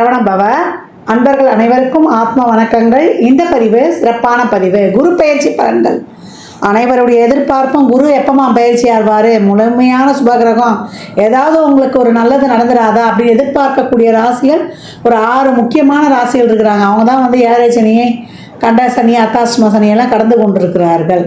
சரவண பவ. அன்பர்கள் அனைவருக்கும் ஆத்ம வணக்கங்கள். இந்த பதிவு சிறப்பான பதிவு. குரு பெயர்ச்சி பலன்கள். அனைவருடைய எதிர்பார்ப்பும் குரு எப்பமா பயிற்சி ஆவார், முழுமையான சுபகிரகம், ஏதாவது உங்களுக்கு ஒரு நல்லது நடந்துடாதா அப்படின்னு எதிர்பார்க்கக்கூடிய ராசிகள் ஒரு 6 முக்கியமான ராசிகள் இருக்கிறாங்க. அவங்க தான் வந்து ஏழரை சனியை, கண்ட சனி, அத்தாஷ்டம சனியெல்லாம் கடந்து கொண்டிருக்கிறார்கள்.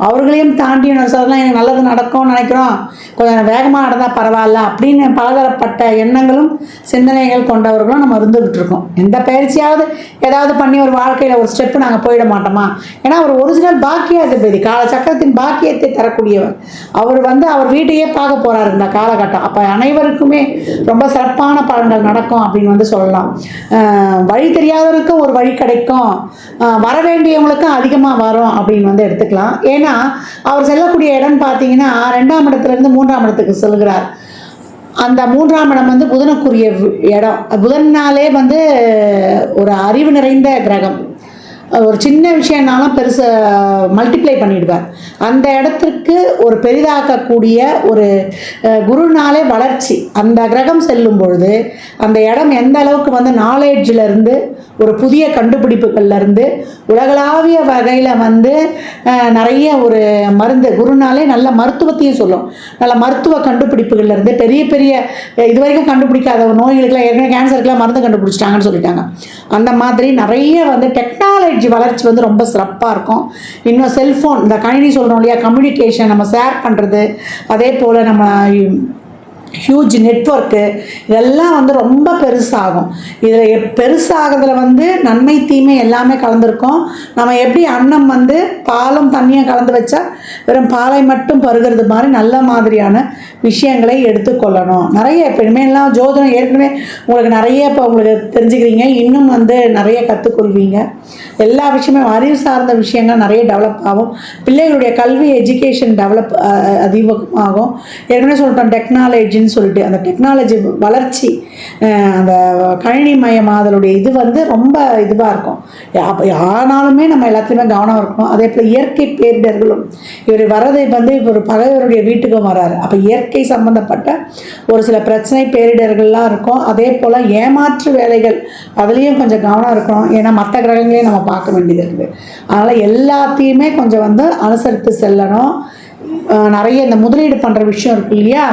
அவர்களையும் தாண்டி சொல்லலாம், எனக்கு நல்லது நடக்கும்னு நினைக்கிறோம், கொஞ்சம் வேகமாக நடந்தால் பரவாயில்ல அப்படின்னு பலதரப்பட்ட எண்ணங்களும் சிந்தனைகள் கொண்டவர்களும் நம்ம இருந்துகிட்டு இருக்கோம். எந்த பயிற்சியாவது ஏதாவது பண்ணி ஒரு வாழ்க்கையில் ஒரு ஸ்டெப்பு நாங்கள் போயிட மாட்டோமா? ஏன்னா அவர் ஒரிஜினல் பாக்கியாதிபதி, காலச்சக்கரத்தின் பாக்கியத்தை தரக்கூடியவர். அவர் வந்து அவர் வீட்டையே பார்க்க போகிறாரு இந்த காலகட்டம். அப்போ அனைவருக்குமே ரொம்ப சிறப்பான பலன்கள் நடக்கும் அப்படின்னு வந்து சொல்லலாம். வழி தெரியாதவருக்கும் ஒரு வழி கிடைக்கும், வர வேண்டியவங்களுக்கும் அதிகமாக வரும் அப்படின்னு வந்து எடுத்துக்கலாம். ஏன்னா அவர் செல்லக்கூடிய இடம் பார்த்தீங்கன்னா 2ஆம் இடத்துலேருந்து 3ஆம் இடத்துக்கு செல்கிறார். அந்த 3ஆம் இடம் வந்து புதனுக்குரிய இடம். புதன்னாலே வந்து ஒரு அறிவு நிறைந்த கிரகம். ஒரு சின்ன விஷயம்னாலும் பெருசு மல்டிப்ளை பண்ணிடுவார். அந்த இடத்திற்கு ஒரு பெரிதாக்கக்கூடிய ஒரு குருனாலே வளர்ச்சி. அந்த கிரகம் செல்லும் பொழுது அந்த இடம் எந்த அளவுக்கு வந்து நாலேஜிலேருந்து ஒரு புதிய கண்டுபிடிப்புகள்லேருந்து உலகளாவிய வகையில் வந்து நிறைய ஒரு மருந்து, குருனாலே நல்ல மருத்துவத்தையும் சொல்லும். நல்ல மருத்துவ கண்டுபிடிப்புகள்லேருந்து பெரிய பெரிய இதுவரைக்கும் கண்டுபிடிக்காத நோய்களுக்கெல்லாம், ஏற்கனவே கேன்சருக்கெல்லாம் மருந்து கண்டுபிடிச்சிட்டாங்கன்னு சொல்லிட்டாங்க. அந்த மாதிரி நிறைய வந்து டெக்னாலஜி வளர்ச்சி வந்து ரொம்ப சிறப்பாக இருக்கும். இன்னும் செல்ஃபோன், இந்த கணினி சொல்கிறோம் இல்லையா, கம்யூனிகேஷன், நம்ம ஷேர் பண்ணுறது, அதே போல் நம்ம ஹியூஜ் நெட்வொர்க்கு, இதெல்லாம் வந்து ரொம்ப பெருசாகும். இதில் பெருசாகிறதுல வந்து நன்மை தீமை எல்லாமே கலந்துருக்கும். நம்ம எப்படி அன்னம் வந்து பாலும் தண்ணியும் கலந்து வச்சா வெறும் பாலை மட்டும் பருகிறது மாதிரி நல்ல மாதிரியான விஷயங்களை எடுத்துக்கொள்ளணும். நிறைய இப்போ இனிமேலாம் ஜோதிடம் ஏற்கனவே உங்களுக்கு நிறைய இப்போ உங்களுக்கு தெரிஞ்சுக்கிறீங்க, இன்னும் வந்து நிறைய கற்றுக்கொள்வீங்க. எல்லா விஷயமே அறிவு சார்ந்த விஷயங்கள் நிறைய டெவலப் ஆகும். பிள்ளைகளுடைய கல்வி எஜுகேஷன் டெவலப் அதிகமாகும். ஏற்கனவே சொல்லிட்டோம் டெக்னாலஜின்னு சொல்லிட்டு, அந்த டெக்னாலஜி வளர்ச்சி, அந்த கணினி மயமாதலுடைய இது வந்து ரொம்ப இதுவாக இருக்கும். ஆனாலுமே நம்ம எல்லாத்துலேயுமே கவனம் இருக்கணும். அதே போல் இயற்கை பேரிடர்களும், இவர் வர்றதை வந்து இவர் பகைவருடைய வீட்டுக்கும் வராரு. அப்போ இயற்கை சம்பந்தப்பட்ட ஒரு சில பிரச்சனை பேரிடர்கள்லாம் இருக்கும். அதே போல் ஏமாற்று வேலைகள், அதுலேயும் கொஞ்சம் கவனம் இருக்கணும். ஏன்னா மற்ற கிரகங்களையும் நம்ம பார்க்க வேண்டியது இருக்குது. அதனால் எல்லாத்தையுமே கொஞ்சம் வந்து அனுசரித்து செல்லணும். நிறைய இந்த முதலீடு பண்ணுற விஷயம் இருக்கு இல்லையா,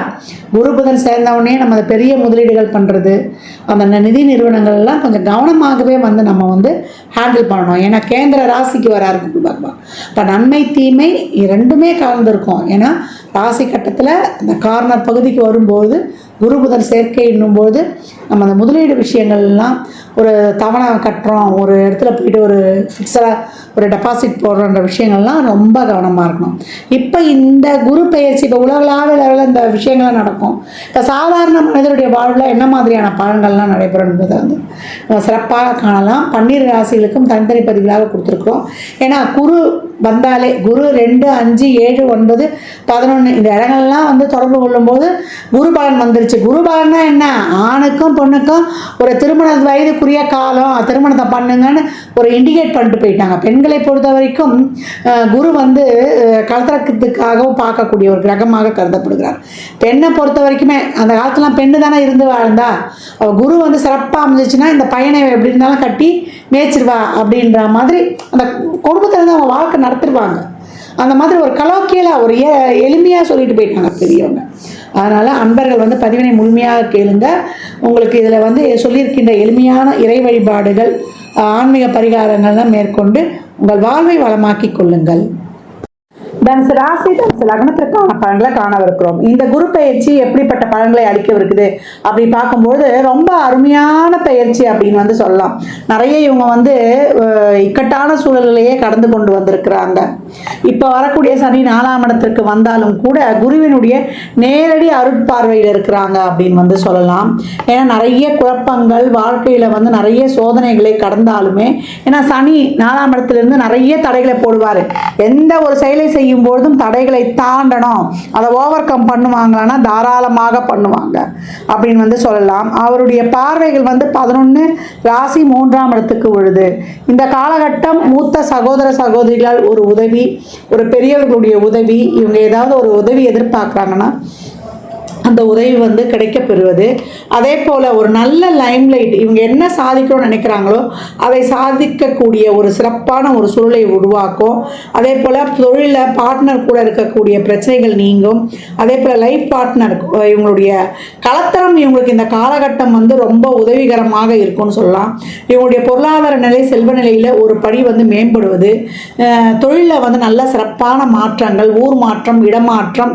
குரு புதன் சேர்ந்தவுடனே நம்ம அந்த பெரிய முதலீடுகள் பண்ணுறது, அந்த நிதி நிறுவனங்கள்லாம் கொஞ்சம் கவனமாகவே வந்து நம்ம வந்து ஹேண்டில் பண்ணணும். ஏன்னா கேந்திர ராசிக்கு வராரு குரு பகவான். இப்போ நன்மை தீமை ரெண்டுமே கலந்துருக்கும். ஏன்னா ராசி கட்டத்தில் அந்த கார்னர் பகுதிக்கு வரும்போது குரு புதன் சேர்க்கை என்னும்போது நம்ம அந்த முதலீடு விஷயங்கள்லாம், ஒரு தவணை கட்டுறோம், ஒரு இடத்துல போயிட்டு ஒரு ஃபிக்ஸடாக ஒரு டெபாசிட் போடுறன்ற விஷயங்கள்லாம் ரொம்ப கவனமாக இருக்கணும். இப்போ இந்த குரு பெயர்ச்சி இப்போ உலகளாவிய லெவலில் இந்த விஷயங்கள்லாம் நடக்கும். இப்போ சாதாரண மனிதனுடைய வாழ்வில் என்ன மாதிரியான பலன்கள்லாம் நடைபெறும் என்பதை வந்து சிறப்பாக காணலாம். 12 ராசிகளுக்கும் தனித்தனி பதிவுகளாக கொடுத்துருக்குறோம். ஏன்னா குரு வந்தாலே குரு 2, 5, 7, 9, 11 இந்த இடங்கள்லாம் வந்து தொடர்பு கொள்ளும்போது குரு பலன் வந்துருச்சு. குரு பலன்னா என்ன, ஆணுக்கும் பொண்ணுக்கும் ஒரு திருமண வயதுக்குரிய காலம், திருமணத்தை பண்ணுங்கன்னு ஒரு இண்டிகேட் பண்ணிட்டு போயிட்டாங்க. பெண்களை பொறுத்த வரைக்கும் குரு வந்து கலத்திரத்துக்காகவும் பார்க்கக்கூடிய ஒரு கிரகமாக கருதப்படுகிறார். பெண்ணை பொறுத்த வரைக்குமே அந்த காலத்துலாம் பெண்ணு தானே இருந்து வாழ்ந்தா, குரு வந்து சிறப்பாக அமைஞ்சிச்சுன்னா இந்த பையனை எப்படி இருந்தாலும் கட்டி மேய்ச்சிருவா அப்படின்ற மாதிரி அந்த குடும்பத்தில் இருந்து அவங்க வாழ்க்கை நடத்திடுவாங்க. அந்த மாதிரி ஒரு கலோக்கியலாக ஒரு எளிமையாக சொல்லிட்டு போயிட்டாங்க பெரியவங்க. அதனால் அன்பர்கள் வந்து பதிவினை முழுமையாக கேளுங்க. உங்களுக்கு இதில் வந்து சொல்லியிருக்கின்ற எளிமையான இறை வழிபாடுகள், ஆன்மீக பரிகாரங்கள்லாம் மேற்கொண்டு உங்கள் வாழ்வை வளமாக்கி கொள்ளுங்கள். தனுசு ராசி, தனுசு லக்னத்திற்கான பலன்களை காணவிருக்கிறோம். இந்த குரு பயிற்சி எப்படிப்பட்ட பலன்களை அளிக்கவிருக்குது அப்படி பார்க்கும்போது ரொம்ப அருமையான பயிற்சி அப்படின்னு வந்து சொல்லலாம். நிறைய இவங்க வந்து இக்கட்டான சூழல்களையே கடந்து கொண்டு வந்திருக்கிறாங்க. இப்போ வரக்கூடிய சனி 4ஆம் இடத்திற்கு வந்தாலும் கூட குருவினுடைய நேரடி அருட்பார்வையில் இருக்கிறாங்க அப்படின்னு வந்து சொல்லலாம். ஏன்னா நிறைய குழப்பங்கள் வாழ்க்கையில் வந்து நிறைய சோதனைகளை கடந்தாலுமே, ஏன்னா சனி 4ஆம் இடத்திலிருந்து நிறைய தடைகளை போடுவார். எந்த ஒரு செயலை செய்யும் பொழுதும் தடைகளை தாண்டணும், அதை ஓவர் கம் பண்ணுவாங்களான்னா தாராளமாக பண்ணுவாங்க அப்படின்னு வந்து சொல்லலாம். அவருடைய பார்வைகள் வந்து 11 ராசி 3ஆம் இடத்துக்கு விழுது. இந்த காலகட்டம் மூத்த சகோதர சகோதரிகளால் ஒரு உதவி, ஒரு பெரியவர்களுடைய உதவி, இவங்க ஏதாவது ஒரு உதவி எதிர்பார்க்குறாங்கன்னா அந்த உதவி வந்து கிடைக்க பெறுவது. அதே போல் ஒரு நல்ல லைம்லைட், இவங்க என்ன சாதிக்கணும்னு நினைக்கிறாங்களோ அதை சாதிக்கக்கூடிய ஒரு சிறப்பான ஒரு சூழலை உருவாக்கும். அதே போல் தொழிலில் பார்ட்னர் கூட இருக்கக்கூடிய பிரச்சனைகள் நீங்கும். அதே போல் லைஃப் பார்ட்னர் இவங்களுடைய கலத்தரம் இவங்களுக்கு இந்த காலகட்டம் வந்து ரொம்ப உதவிகரமாக இருக்கும்னு சொல்லலாம். இவங்களுடைய பொருளாதார நிலை, செல்வ நிலையில் ஒரு படி வந்து மேம்படுவது, தொழிலில் வந்து நல்ல சிறப்பான மாற்றங்கள், ஊர் மாற்றம், இடமாற்றம்,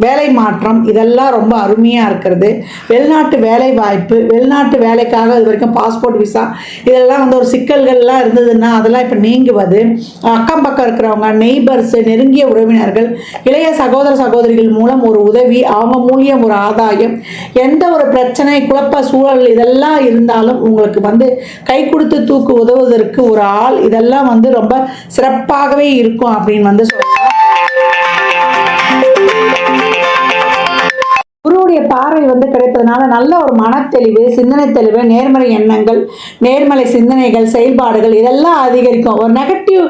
வேலை மாற்றம், இதெல்லாம் ரொம்ப அருமையாக இருக்கிறது. வெளிநாட்டு வேலை வாய்ப்பு, வெளிநாட்டு வேலைக்காக இது வரைக்கும் பாஸ்போர்ட் விசா இதெல்லாம் வந்து ஒரு சிக்கல்கள்லாம் இருந்ததுன்னா அதெல்லாம் இப்போ நீங்குவது. அக்கம் பக்கம் இருக்கிறவங்க, நெய்பர்ஸ், நெருங்கிய உறவினர்கள், இளைய சகோதர சகோதரிகள் மூலம் ஒரு உதவி, அவங்க மூலியம் ஒரு ஆதாயம், எந்த ஒரு பிரச்சனை, குழப்ப சூழல் இதெல்லாம் இருந்தாலும் உங்களுக்கு வந்து கை கொடுத்து தூக்கு உதவுவதற்கு ஒரு ஆள், இதெல்லாம் வந்து ரொம்ப சிறப்பாகவே இருக்கும் அப்படின்னு வந்து சொல்லலாம். குருவுடைய பார்வை வந்து கிடைப்பதனால நல்ல ஒரு மனத்தெளிவு, சிந்தனை தெளிவு, நேர்மறை எண்ணங்கள், நேர்மறை சிந்தனைகள், செயல்பாடுகள் இதெல்லாம் அதிகரிக்கும். ஒரு நெகட்டிவ்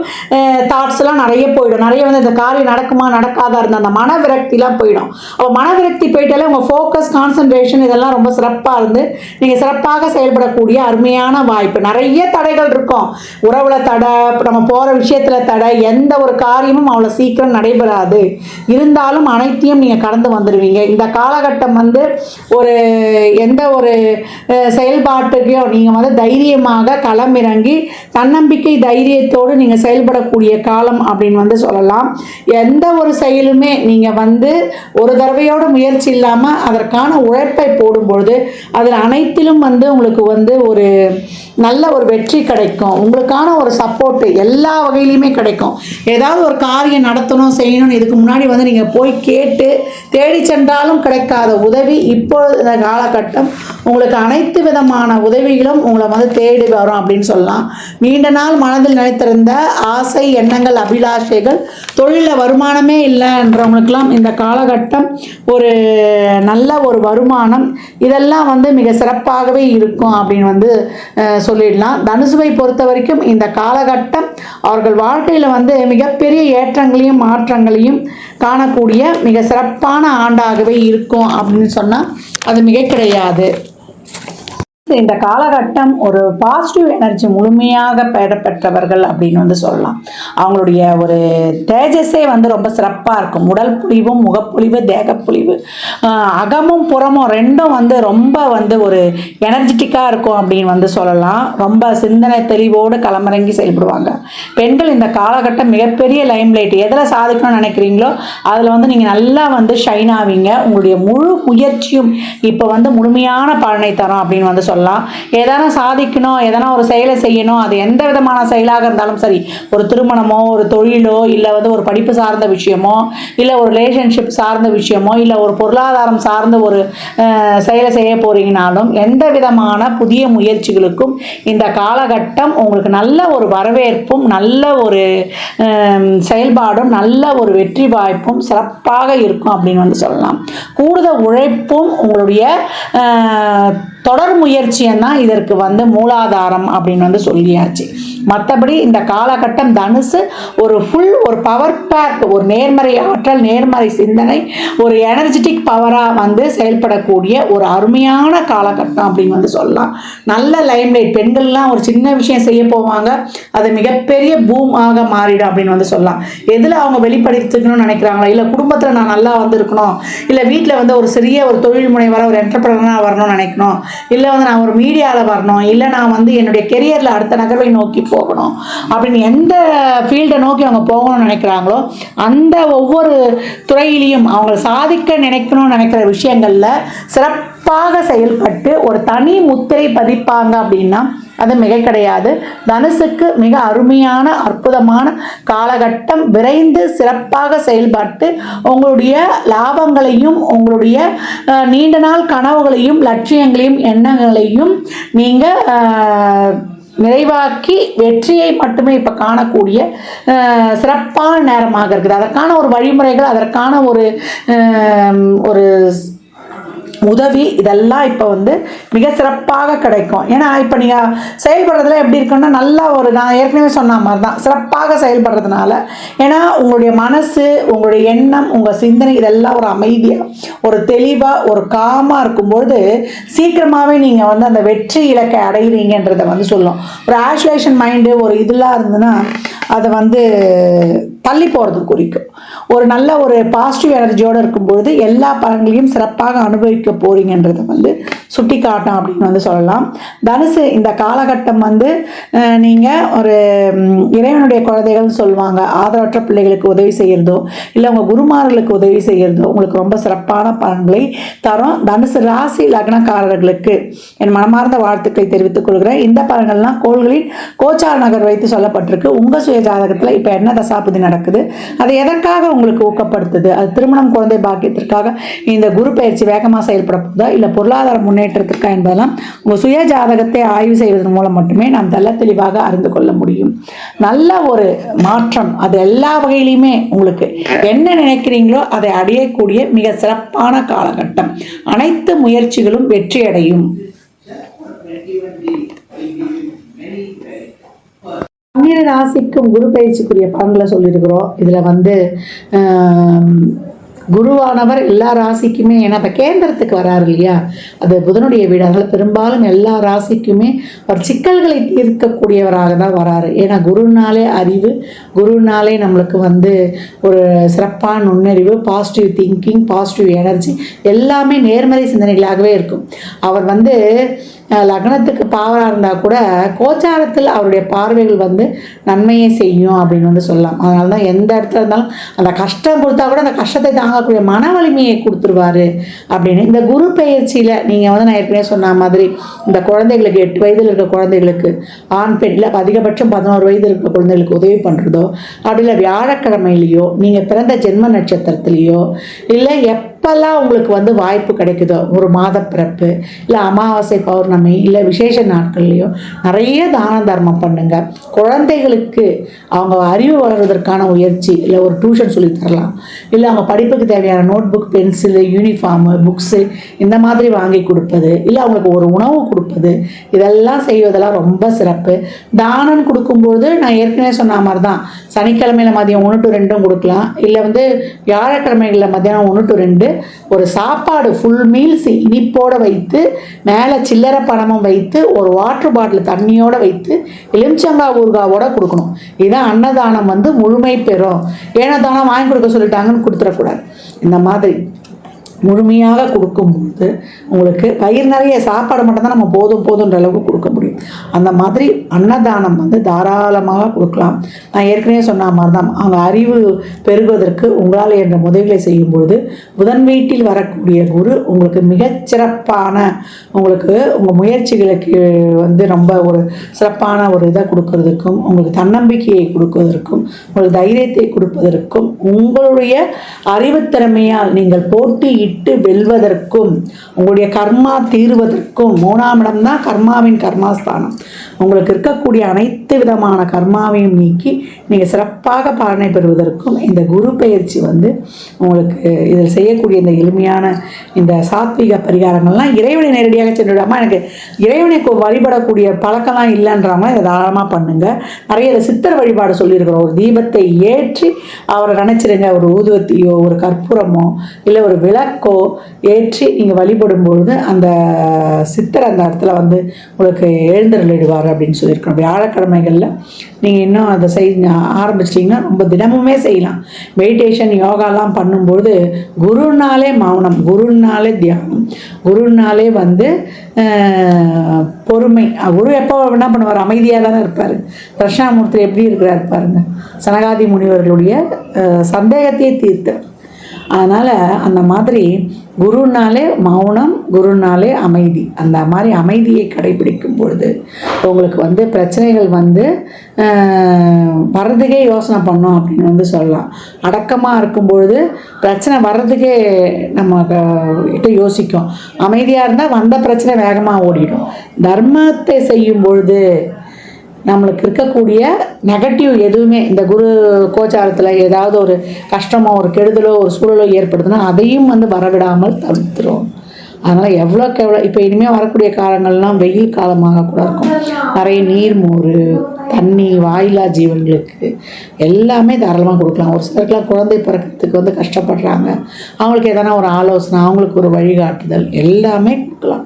தாட்ஸ்லாம் நிறைய போயிடும். நிறைய வந்து இந்த காரியம் நடக்குமா நடக்காதா இருந்த அந்த மன விரக்திலாம் போயிடும். அப்போ மன விரக்தி போயிட்டாலே உங்கள் ஃபோக்கஸ், கான்சன்ட்ரேஷன் இதெல்லாம் ரொம்ப சிறப்பாக இருந்து நீங்கள் சிறப்பாக செயல்படக்கூடிய அருமையான வாய்ப்பு. நிறைய தடைகள் இருக்கும். உறவுல தடை, நம்ம போகிற விஷயத்தில் தடை, எந்த ஒரு காரியமும் அவ்வளோ சீக்கிரம் நடைபெறாது. இருந்தாலும் அனைத்தையும் நீங்கள் கடந்து வந்துடுவீங்க. இந்த காலகட்டம் வந்து ஒரு எந்த ஒரு செயல்பாட்டுக்கையும் நீங்கள் வந்து தைரியமாக களமிறங்கி தன்னம்பிக்கை தைரியத்தோடு நீங்கள் செயல்படக்கூடிய காலம் அப்படின்னு வந்து சொல்லலாம். எந்த ஒரு செயலுமே நீங்கள் வந்து ஒரு தடவையோட முயற்சி இல்லாமல் அதற்கான உழைப்பை போடும்பொழுது அதில் அனைத்திலும் வந்து உங்களுக்கு வந்து ஒரு நல்ல ஒரு வெற்றி கிடைக்கும். உங்களுக்கான ஒரு சப்போர்ட்டு எல்லா வகையிலையுமே கிடைக்கும். ஏதாவது ஒரு காரியம் நடத்தணும், செய்யணும்னு இதுக்கு முன்னாடி வந்து நீங்கள் போய் கேட்டு தேடி சென்றாலும் கிடைக்காத உதவி இப்பொழுது இந்த காலகட்டம் உங்களுக்கு அனைத்து விதமான உதவிகளும் உங்களை வந்து தேடி வரும் அப்படின்னு சொல்லலாம். நீண்ட நாள் மனதில் நினைத்திருந்த ஆசை, எண்ணங்கள், அபிலாஷைகள், தொழிலில் வருமானமே இல்லைன்றவங்களுக்கெல்லாம் இந்த காலகட்டம் ஒரு நல்ல ஒரு வருமானம் இதெல்லாம் வந்து மிக சிறப்பாகவே இருக்கும் அப்படின்னு வந்து சொல்லிடலாம். தனுசுவை பொறுத்த வரைக்கும் இந்த காலகட்டம் அவர்கள் வாழ்க்கையில் வந்து மிகப்பெரிய ஏற்றங்களையும் மாற்றங்களையும் காணக்கூடிய மிக சிறப்பான ஆண்டாகவே இருக்கும் அப்படின்னு சொன்னால் அது மிக கிடையாது. இந்த காலகட்டம் ஒரு பாசிட்டிவ் எனர்ஜி முழுமையாக பெற்றவர்கள் அப்படின்னு வந்து சொல்லலாம். அவங்களுடைய ஒரு தேஜஸே வந்து ரொம்ப சிறப்பாக இருக்கும். உடல் பொலிவும், முகப்பொலிவு, தேகப்பொலிவு, அகமும் புறமும் ரெண்டும் வந்து ரொம்ப வந்து ஒரு எனர்ஜெட்டிக்காக இருக்கும் அப்படின்னு வந்து சொல்லலாம். ரொம்ப சிந்தனை தெளிவோடு களமிறங்கி செயல்படுவாங்க. பெண்கள் இந்த காலகட்டம் மிகப்பெரிய லைம்லைட், எதில் சாதிக்கணும்னு நினைக்கிறீங்களோ அதில் வந்து நீங்கள் நல்லா வந்து ஷைன் ஆவீங்க. உங்களுடைய முழு முயற்சியும் இப்போ வந்து முழுமையான பலனை தரும் அப்படின்னு வந்து சொல்லலாம். ஏதான சாதிக்கணும், எதனா ஒரு செயலை செய்யணும், அது எந்த விதமான செயலாக இருந்தாலும் சரி, ஒரு திருமணமோ, ஒரு தொழிலோ, இல்லை வந்து ஒரு படிப்பு சார்ந்த விஷயமோ, இல்லை ஒரு ரிலேஷன்ஷிப் சார்ந்த விஷயமோ, இல்லை ஒரு பொருளாதாரம் சார்ந்த ஒரு செயலை செய்ய போறீங்கனாலும் எந்த விதமான புதிய முயற்சிகளுக்கும் இந்த காலகட்டம் உங்களுக்கு நல்ல ஒரு வரவேற்பும், நல்ல ஒரு செயல்பாடும், நல்ல ஒரு வெற்றி வாய்ப்பும் சிறப்பாக இருக்கும் அப்படின்னு வந்து சொல்லலாம். கூடுதல் உழைப்பும் உங்களுடைய தொடர் முயற்சியும் தான் இதற்கு வந்து மூலாதாரம் அப்படின்னு வந்து சொல்லியாச்சு. மற்றபடி இந்த காலகட்டம் தனுசு ஒரு ஃபுல் ஒரு பவர் பேக், ஒரு நேர்மறை ஆற்றல், நேர்மறை சிந்தனை, ஒரு எனர்ஜெட்டிக் பவராக வந்து செயல்படக்கூடிய ஒரு அருமையான காலகட்டம் அப்படின்னு வந்து சொல்லலாம். நல்ல லைம்லைட், பெண்கள்லாம் ஒரு சின்ன விஷயம் செய்ய போவாங்க, அது மிகப்பெரிய பூமாக மாறிடும் அப்படின்னு வந்து சொல்லலாம். எதில் அவங்க வெளிப்படுத்திக்கணும்னு நினைக்கிறாங்களா, இல்லை குடும்பத்தில் நான் நல்லா வந்து இருக்கணும், இல்லை வீட்டில் வந்து ஒரு சிறிய ஒரு தொழில் முனைவராக ஒரு என்டர்பிரனராக வரணும்னு நினைக்கணும், இல்லை வந்து நான் ஒரு மீடியாவில் வரணும், இல்லை நான் வந்து என்னுடைய கெரியரில் அடுத்த நகர்வை நோக்கி போகணும் அப்படின்னு எந்த ஃபீல்டை நோக்கி அவங்க போகணும்னு நினைக்கிறாங்களோ அந்த ஒவ்வொரு துறையிலையும் அவங்க சாதிக்க நினைக்கணும்னு நினைக்கிற விஷயங்களில் சிறப்பாக செயல்பட்டு ஒரு தனி முத்திரை பதிப்பாங்க அப்படின்னா அது மிக கிடையாது. தனுசுக்கு மிக அருமையான அற்புதமான காலகட்டம். விரைந்து சிறப்பாக செயல்பட்டு உங்களுடைய லாபங்களையும், உங்களுடைய நீண்ட நாள் கனவுகளையும், லட்சியங்களையும், எண்ணங்களையும் நீங்கள் நிறைவாக்கி வெற்றியை மட்டுமே இப்போ காணக்கூடிய சிறப்பான நேரமாக இருக்குது. அதற்கான ஒரு வழிமுறைகள், அதற்கான ஒரு உதவி இதெல்லாம் இப்போ வந்து மிக சிறப்பாக கிடைக்கும். ஏன்னா இப்போ நீங்கள் செயல்படுறதுல எப்படி இருக்குன்னா நல்லா ஒரு நான் ஏற்கனவே சொன்ன மாதிரி தான் சிறப்பாக செயல்படுறதுனால, ஏன்னா உங்களுடைய மனசு, உங்களுடைய எண்ணம், உங்கள் சிந்தனை இதெல்லாம் ஒரு அமைதியாக, ஒரு தெளிவாக, ஒரு காமாக இருக்கும்பொழுது சீக்கிரமாகவே நீங்கள் வந்து அந்த வெற்றி இலக்கை அடைகிறீங்கன்றதை வந்து சொல்லும். ஒரு ஆஷுலேஷன் மைண்டு ஒரு இதெல்லாம் இருந்ததுன்னா அதை வந்து தள்ளி போகிறது குறிக்கும். ஒரு நல்ல ஒரு பாசிட்டிவ் எனர்ஜியோடு இருக்கும்பொழுது எல்லா பலன்களையும் சிறப்பாக அனுபவிக்க போறீங்கன்றதை வந்து சுட்டி காட்டும் அப்படின்னு வந்து சொல்லலாம். தனுசு இந்த காலகட்டம் வந்து நீங்கள் ஒரு இறைவனுடைய குழந்தைகள்னு சொல்லுவாங்க, ஆதரவற்ற பிள்ளைகளுக்கு உதவி செய்கிறதோ இல்லை உங்கள் குருமார்களுக்கு உதவி செய்கிறதோ உங்களுக்கு ரொம்ப சிறப்பான பலன்களை தரும். தனுசு ராசி லக்னக்காரர்களுக்கு என் மனமார்ந்த வாழ்த்துக்களை தெரிவித்துக் கொள்கிறேன். இந்த பலன்கள்லாம் கோள்களின் கோச்சார நகர் வைத்து சொல்லப்பட்டிருக்கு. உங்கள் சுய ஜாதகத்தில் இப்போ என்ன தசாபதி நடக்குது, அது எதற்காக உங்களுக்கு ஊக்கப்படுத்துது, அது திருமணம் குழந்தை பாக்கியத்திற்காக இந்த குரு பயிற்சி வேகமாக செயல்பட போதா இல்லை பொருளாதார முன்னேற்றத்திற்கா என்பதெல்லாம் உங்கள் சுய ஜாதகத்தை ஆய்வு செய்வதன் மூலம் மட்டுமே நாம் தெல்ல தெளிவாக அறிந்து கொள்ள முடியும். நல்ல ஒரு மாற்றம் அது எல்லா வகையிலுமே உங்களுக்கு என்ன நினைக்கிறீங்களோ அதை அடையக்கூடிய மிக சிறப்பான காலகட்டம். அனைத்து முயற்சிகளும் வெற்றியடையும். பன்னிரு ராசிக்கும் குரு பயிற்சிக்குரிய பலன்களை சொல்லியிருக்கிறோம். இதில் வந்து குருவானவர் எல்லா ராசிக்குமே, ஏன்னா இப்போ கேந்திரத்துக்கு வராரு இல்லையா, அது புதனுடைய வீடு, அதனால் பெரும்பாலும் எல்லா ராசிக்குமே ஒரு சிக்கல்களை தீர்க்கக்கூடியவராக தான் வராரு. ஏன்னா குருனாலே அறிவு, குருனாலே நம்மளுக்கு வந்து ஒரு சிறப்பான நுண்ணறிவு, பாசிட்டிவ் திங்கிங், பாசிட்டிவ் எனர்ஜி எல்லாமே நேர்மறை சிந்தனைகளாகவே இருக்கும். அவர் வந்து லக்னத்துக்கு பாவராக இருந்தால் கூட கோச்சாரத்தில் அவருடைய பார்வைகள் வந்து நன்மையை செய்யும் அப்படின்னு வந்து சொல்லலாம். அதனால தான் எந்த இடத்துல இருந்தாலும் அந்த கஷ்டம் கொடுத்தா கூட அந்த கஷ்டத்தை தாங்கக்கூடிய மன வலிமையை கொடுத்துருவாரு அப்படின்னு. இந்த குரு பயிற்சியில் நீங்கள் வந்து நான் ஏற்கனவே சொன்ன மாதிரி இந்த குழந்தைகளுக்கு 8 வயதில் இருக்க குழந்தைகளுக்கு ஆண் பெண் இல்லை அதிகபட்சம் 11 வயது இருக்க குழந்தைகளுக்கு உதவி பண்ணுறதோ, அப்படி இல்லை வியாழக்கிழமையிலையோ நீங்கள் பிறந்த ஜென்ம நட்சத்திரத்திலேயோ இல்லை எப்பெல்லாம் உங்களுக்கு வந்து வாய்ப்பு கிடைக்குதோ, ஒரு மாத பிறப்பு இல்லை அமாவாசை பௌர்ணமி இல்லை விசேஷ நாட்கள்லையோ நிறைய தான தர்மம் பண்ணுங்க. குழந்தைகளுக்கு அவங்க அறிவு வளர்வதற்கான முயற்சி இல்லை ஒரு டியூஷன் சொல்லி தரலாம், இல்லை அவங்க படிப்புக்கு தேவையான notebook, pencil, uniform, books இந்த மாதிரி வாங்கி கொடுப்பது, இல்லை அவங்களுக்கு ஒரு உணவு கொடுப்பது, இதெல்லாம் செய்வதெல்லாம் ரொம்ப சிறப்பு. தானம் கொடுக்கும்போது நான் ஏற்கனவே சொன்ன மாதிரி தான் சனிக்கிழமையில் மதியம் 1 to 2 கொடுக்கலாம், இல்லை வந்து வியாழக்கிழமைகளில் மதியானம் 1 to 2 ஒரு சாப்பாடு ஃபுல் மீல்ஸ் இனிப்போடு வைத்து மேலே சில்லறை பணமும் வைத்து ஒரு வாட்டர் பாட்டில் தண்ணியோடு வைத்து எலுமிச்சங்காய் ஊறுகாவோட கொடுக்கணும். இதுதான் அன்னதானம் வந்து முழுமை பெறும். ஏன்னா தானம் வாங்கி கொடுக்க சொல்லிட்டாங்கன்னு கொடுத்துடக்கூடாது. இந்த மாதிரி முழுமையாக கொடுக்கும்போது உங்களுக்கு வயிறு நிறைய சாப்பாடு மட்டும்தான் நம்ம போதுன்ற அளவுக்கு கொடுக்க முடியும். அந்த மாதிரி அன்னதானம் வந்து தாராளமாக கொடுக்கலாம். நான் ஏற்கனவே சொன்ன மாதிரி தான் அவங்க அறிவு பெருகுவதற்கு உங்களால் என்ற உதவிகளை செய்யும்பொழுது புதன் வீட்டில் வரக்கூடிய குரு உங்களுக்கு மிகச்சிறப்பான உங்களுக்கு உங்கள் முயற்சிகளுக்கு வந்து ரொம்ப ஒரு சிறப்பான ஒரு இதை கொடுக்கறதுக்கும், உங்களுக்கு தன்னம்பிக்கையை கொடுப்பதற்கும், உங்களுக்கு தைரியத்தை கொடுப்பதற்கும், உங்களுடைய அறிவுத்திறமையால் நீங்கள் போட்டி இட்டு வெல்வதற்கும், உங்களுடைய கர்மா தீர்வதற்கும். 3ஆம் இடம் தான் கர்மாவின் கர்மாஸ்தானம். உங்களுக்கு இருக்கக்கூடிய அனைத்து விதமான கர்மாவையும் நீக்கி நீங்கள் சிறப்பாக பலனை பெறுவதற்கும் இந்த குரு பயிற்சி வந்து உங்களுக்கு இதில் செய்யக்கூடிய இந்த எளிமையான இந்த சாத்விக பரிகாரங்கள்லாம் இறைவனை நேரடியாக சென்றுடாமல் எனக்கு இறைவனை வழிபடக்கூடிய பழக்கம்லாம் இல்லைன்றவங்க இதை தாராளமாக பண்ணுங்கள். நிறைய இதை சித்தர் வழிபாடு சொல்லியிருக்கிறோம். ஒரு தீபத்தை ஏற்றி அவரை நினச்சிருங்க, ஒரு ஊதுவத்தியோ ஒரு கற்பூரமோ இல்லை ஒரு விளக்கோ ஏற்றி நீங்கள் வழிபடும்பொழுது அந்த சித்தர் அந்த இடத்துல வந்து உங்களுக்கு எழுந்தருளிடுவார் அப்படின்னு சொல்லியிருக்கோம். வியாழக்கிழமைகளில் நீங்கள் இன்னும் அதை ஆரம்பிச்சிட்டிங்கன்னா ரொம்ப தினமுமே செய்யலாம். மெடிடேஷன் யோகாலாம் பண்ணும்பொழுது குருனாலே மௌனம், குருனாலே தியானம், குருனாலே வந்து பொறுமை. குரு எப்போ என்ன பண்ணுவார், அமைதியாக தானே இருப்பார். தட்சிணாமூர்த்தி எப்படி இருக்கிறார் பாருங்க, சனகாதி முனிவர்களுடைய சந்தேகத்தையே தீர்த்தார். அதனால் அந்த மாதிரி குருனாலே மௌனம், குருனாலே அமைதி, அந்த மாதிரி அமைதியை கடைபிடிக்கும் பொழுது உங்களுக்கு வந்து பிரச்சனைகள் வந்து வர்றதுக்கே யோசனை பண்ணோம் அப்படின்னு வந்து சொல்லலாம். அடக்கமாக இருக்கும் பொழுது பிரச்சனை வர்றதுக்கே நம்ம கிட்ட யோசிக்கும். அமைதியாக இருந்தால் வந்த பிரச்சனை வேகமாக ஓடிடும். தர்மத்தை செய்யும் பொழுது நம்மளுக்கு இருக்கக்கூடிய நெகட்டிவ் எதுவுமே இந்த குரு கோச்சாரத்தில் ஏதாவது ஒரு கஷ்டமோ ஒரு கெடுதலோ ஒரு சூழலோ ஏற்படுதுன்னா அதையும் வந்து வரவிடாமல் தவிர்த்துரும். அதனால் எவ்வளோக்கு எவ்வளோ இப்போ இனிமேல் வரக்கூடிய காலங்கள்லாம் வெயில் காலமாக கூட இருக்கும். நிறைய நீர் மோர் தண்ணி வாயிலா ஜீவன்களுக்கு எல்லாமே தாராளமாக கொடுக்கலாம். ஒரு சிலருக்குலாம் குழந்தை பிறக்கிறதுக்கு வந்து கஷ்டப்படுறாங்க, அவங்களுக்கு எதனா ஒரு ஆலோசனை, அவங்களுக்கு ஒரு வழிகாட்டுதல் எல்லாமே கொடுக்கலாம்.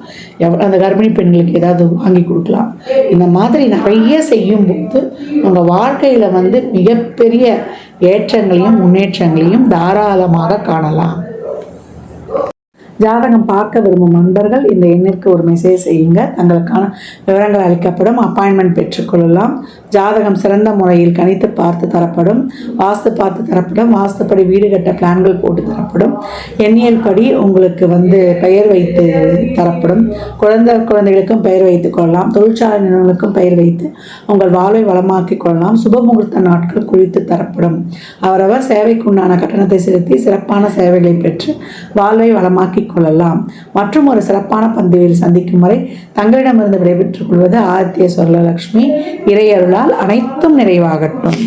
அந்த கர்ப்பிணி பெண்களுக்கு ஏதாவது வாங்கி கொடுக்கலாம். இந்த மாதிரி நிறைய செய்யும்போது உங்கள் வாழ்க்கையில் வந்து மிகப்பெரிய ஏற்றங்களையும் முன்னேற்றங்களையும் தாராளமாக காணலாம். ஜாதகம் பார்க்க விரும்பும் நண்பர்கள் இந்த எண்ணிற்கு ஒரு மெசேஜ் செய்யுங்க. தங்களுக்கான விவரங்கள் அளிக்கப்படும். அப்பாயின்மெண்ட் பெற்றுக்கொள்ளலாம். ஜாதகம் சிறந்த முறையில் கணித்து பார்த்து தரப்படும். வாஸ்து பார்த்து தரப்படும். வாஸ்துப்படி வீடு கட்ட பிளான்கள் போட்டு தரப்படும். எண்ணியல் படி உங்களுக்கு வந்து பெயர் வைத்து தரப்படும். குழந்தைகளுக்கும் பெயர் வைத்துக் கொள்ளலாம். தொழிற்சாலை நிறுவனங்களுக்கும் பெயர் வைத்து உங்கள் வாழ்வை வளமாக்கிக் கொள்ளலாம். சுபமுகூர்த்த நாட்கள் குறித்து தரப்படும். அவரவர் சேவைக்குண்டான கட்டணத்தை செலுத்தி சிறப்பான சேவைகளை பெற்று வாழ்வை வளமாக்கி கொள்ளலாம். மற்றும் ஒரு சிறப்பான பந்தியில் சந்திக்கும் வரை தங்களிடமிருந்து விடைபெற்றுக் கொள்வது ஆதித்ய சொர்ணலக்ஷ்மி. இறையருளால் அனைத்தும் நிறைவாகட்டும்.